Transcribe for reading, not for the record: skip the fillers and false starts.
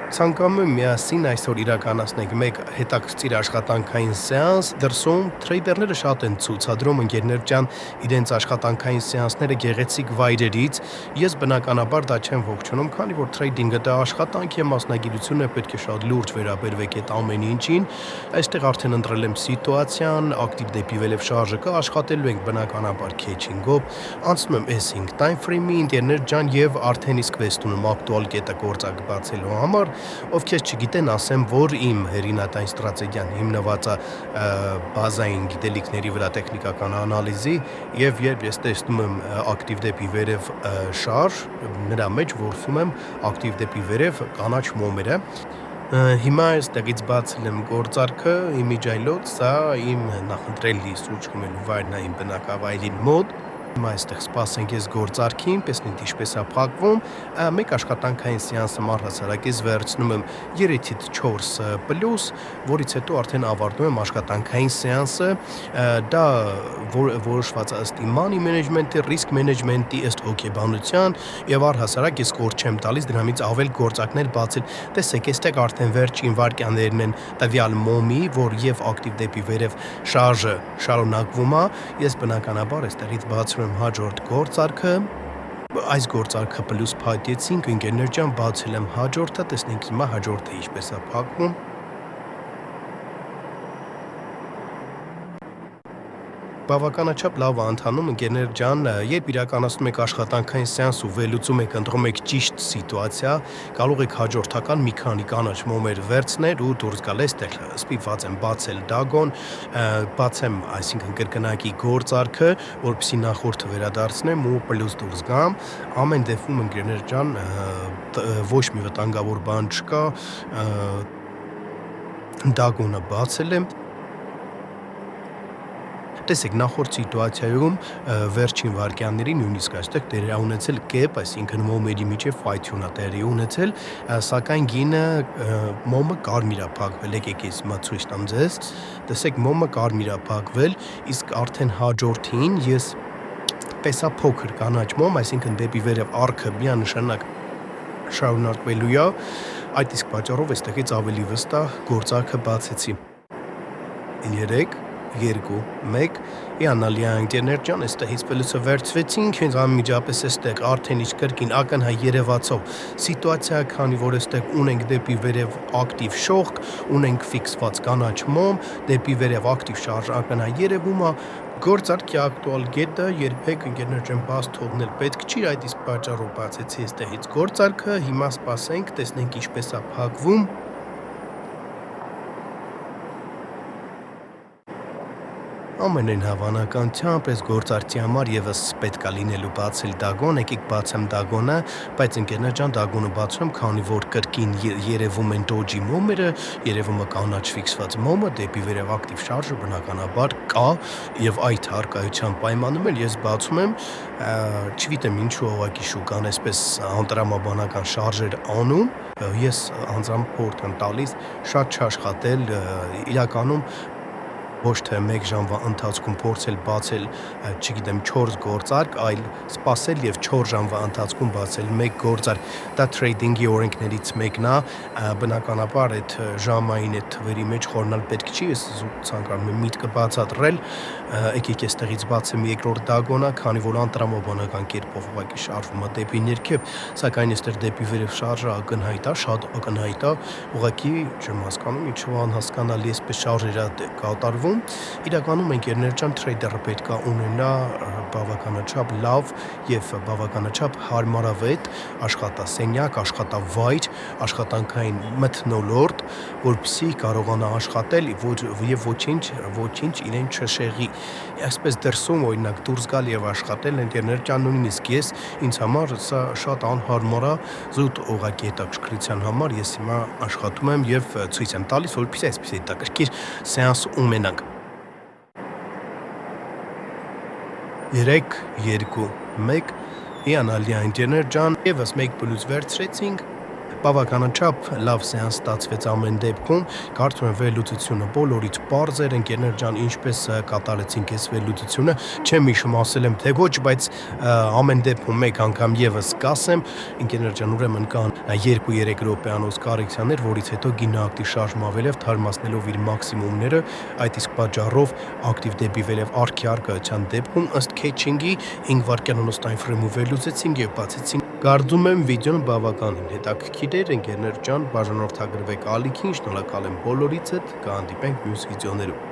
Ցանկանում եմ միասին այսօր իրականացնենք մեկ հետաքրքիր աշխատանքային սեանս, դրսում թրեյդերները շատ են ցուցադրում ընկերներ ջան իրենց աշխատանքային սեանսները գեղեցիկ վայրերից, ես բնականաբար դա չեմ ողջունում, քանի որ թրեյդինգը դա աշխատանք է, մասնագիտություն է, պետք է շատ լուրջ վերաբերվեք այդ ամեն ինչին, այստեղ արդեն ընտրել եմ սիտուացիան, ակտիվ դեպի վերև շարժը կա, աշխատելու ենք բնականաբար քեչինգով, անցնում եմ S5 time frame-ի ընկերներ ջան եւ արդեն իսկ վեստունում ակտուալ կետը գործակ բացելու համար Ովքեր չգիտեն, ասեմ, որ իմ հերինատային ստրատեգիան հիմնված է բազային գիտելիքների վրա տեխնիկական անալիզի եւ երբ ես տեսնում եմ ակտիվ դեպի վերև շարժ, նրա մեջ որսում եմ ակտիվ դեպի վերև կանաչ մոմերը Հիմա այստեղից բացել եմ գործարքը, իմիջայլոց, սա իմ նախընտրելի սուրճ խմելու վայրն է իմ բնակավայրին մոտ Հիմա այստեղ սպասենք ես գործարքին, տեսնենք ինչպես է փակվում, մեկ աշխատանքային սեանսը առհասարակ ես վերցնում եմ 3-ից 4 պլյուս, որից հետո արդեն ավարտում եմ աշխատանքային սեանսը, դա որոշված է ըստ իմ money management-ի, risk management-ի, ըստ հոգեբանության եւ առհասարակ ես կորչ չեմ տալիս դրանից ավել գործակներ բացել։ Տեսեք, այստեղ արդեն վերջին վարքյաններն են տվյալ մոմի, որ եւ ակտիվ դեպի վերև շարժը շարունակվում է, ես բնականաբար այստեղից բացում եմ հաջորդ գործարքը այս գործարքը պլյուս փակեցինք ընկերներ ջան բացել եմ հաջորդը տեսնենք հիմա հաջորդը ինչպես է փակվում Բավականաչափ լավ ընթանում ընկերներ ջան, երբ իրականացնում եք աշխատանքային սեանս ու վերլուծում եք, ընտրում եք ճիշտ սիտուացիա, կարող եք հաջորդական մի քանի կանաչ մոմեր վերցնել ու դուրս գալ այստեղ ստիպված եմ բացել դագոն, բացեմ, այսինքն կրկնակի գործարքը, որպեսզի նախորդը վերադարձնեմ ու պլյուս դուրս գամ, ամեն դեպքում ընկերներ ջան, ոչ մի վտանգավոր բան չկա, դագոնը բացել եմ Տեսեք, նախորդ սիտուացիայում վերջին վարքյանների նույնիսկ այստեղ տեղի ունեցել կեպ, այսինքն մոմերի միջև ֆայթյուն է տեղի ունեցել, սակայն գինը մոմը կարմիր է փակվել, եկեք ես հիմա ցույց տամ ձեզ, տեսեք, մոմը կարմիր է փակվել, իսկ արդեն հաջորդին ես տեսա փոքր կանաչ մոմ, այսինքն դեպի վերև արկը միանշանակ շարունակվելու է, այդ իսկ պատճառով այստեղից ավելի վստահ գործարքը բացեցի 3 2, 1, իանալի անկերներ ջան, այստեղից պլյուսը վերցվեցինք, հենց անմիջապես այստեղ արդեն ինչ կրկին ակնհայտ երևացող սիտուացիա, քանի որ այստեղ ունենք դեպի վերև ակտիվ շողք, ունենք ֆիքսված կանաչ մոմ, դեպի վերև ակտիվ շարժ ակնհայտ երևում է, գործարքի ակտուալ կետը երբեք ընկերներ ջան բաց թողնել պետք չի, այդ իսկ պատճառով բացեցի այստեղից գործարքը, հիմա սպասենք, տեսնենք ինչպես է փակվում Ամենայն հավանականությամբ այս գործարքի համար եւս պետք է լինելու բացել դագոն, եկեք բացեմ դագոնը, բայց ընկերներ ջան դագոնը բացում եմ, քանի որ կրկին երևում են դոջի մոմերը, երևում է կանաչ ֆիքսված մոմը, դեպի վերև ակտիվ շարժը բնականաբար կա եւ այդ հարկայության պայմանում էլ ես բացում եմ, չգիտեմ ինչու ուղակի շուկան այսպես անտրամաբանական շարժեր անում, ես անձամբ փորձ եմ տալիս շատ չաշխատել իրականում ոչ թե 1 ժամվա ընթացքում փորձել բացել, չգիտեմ 4 գործարք, այլ սպասել եւ 4 ժամվա ընթացքում բացել 1 գործարք։ Դա թրեյդինգի օրենքներից մեկն է, բնականաբար այդ ժամային այդ թվերի մեջ խորնալ պետք չի, ես ցանկանում եմ միտքը բացատրել, եկեք այստեղից բացեմ երկրորդ դագոնը, քանի որ անտրամաբանական կերպով ուղղակի շարժվում է դեպի ներքև, սակայն այստեղ դեպի վերև շարժը ակնհայտ է, շատ ակնհայտ է, ուղղակի չեմ հասկանում, ինչու անհասկանալի այսպես շարժեր է կատարվում Իրականում ընկերներ ջան թրեյդերը պետք է ունենա բավականաչափ լավ եւ բավականաչափ հարմարավետ աշխատասենյակ, աշխատավայր, աշխատանքային մթնոլորտ, որպեսզի կարողանա աշխատել եւ ոչինչ իրեն չշեղի։ Այսպես դրսում օրինակ դուրս գալ եւ աշխատել ընկերներ ջան նույնիսկ ես ինձ համար սա շատ անհարմար է, զուտ ուղղակի հետաքրքրության համար ես հիմա աշխատում եմ եւ ցույց եմ տալիս, որպեսզի այսպես հետաքրքիր սեանս ունենանք 3, 2, 1 իանալի անկերներ ջան, եւս 1 պլյուս վերցրեցինք Բավականաչափ լավ սեանս ստացվեց ամեն դեպքում, կարծում եմ վերլուծությունը բոլորից պարզ էր, ընկերներ ջան, ինչպես կատարեցինք այս վերլուծությունը, չեմ հիշում ասել եմ թե ոչ, բայց ամեն դեպքում մեկ անգամ եւս կասեմ, ընկերներ ջան, ուրեմն կան 2-3 րոպեանոց կարեկցիաներ, որից հետո գինը ակտիվ շարժման վերև թարմացնելով իր մաքսիմումները, այդ իսկ պատճառով ակտիվ դեպի վերև արքիարկայության դեպքում ըստ քեչինգի 5 վայրկյանանոց time frame-ով վերլուծեցինք եւ բացեցինք։ Կարծում եմ վիդեոն բավականին հետաքրքիր էր, ընկերներ ջան, բաժանորդագրվեք ալիքին, շնորհակալ եմ բոլորիցդ, կհանդիպենք մյուս վիդեոներում։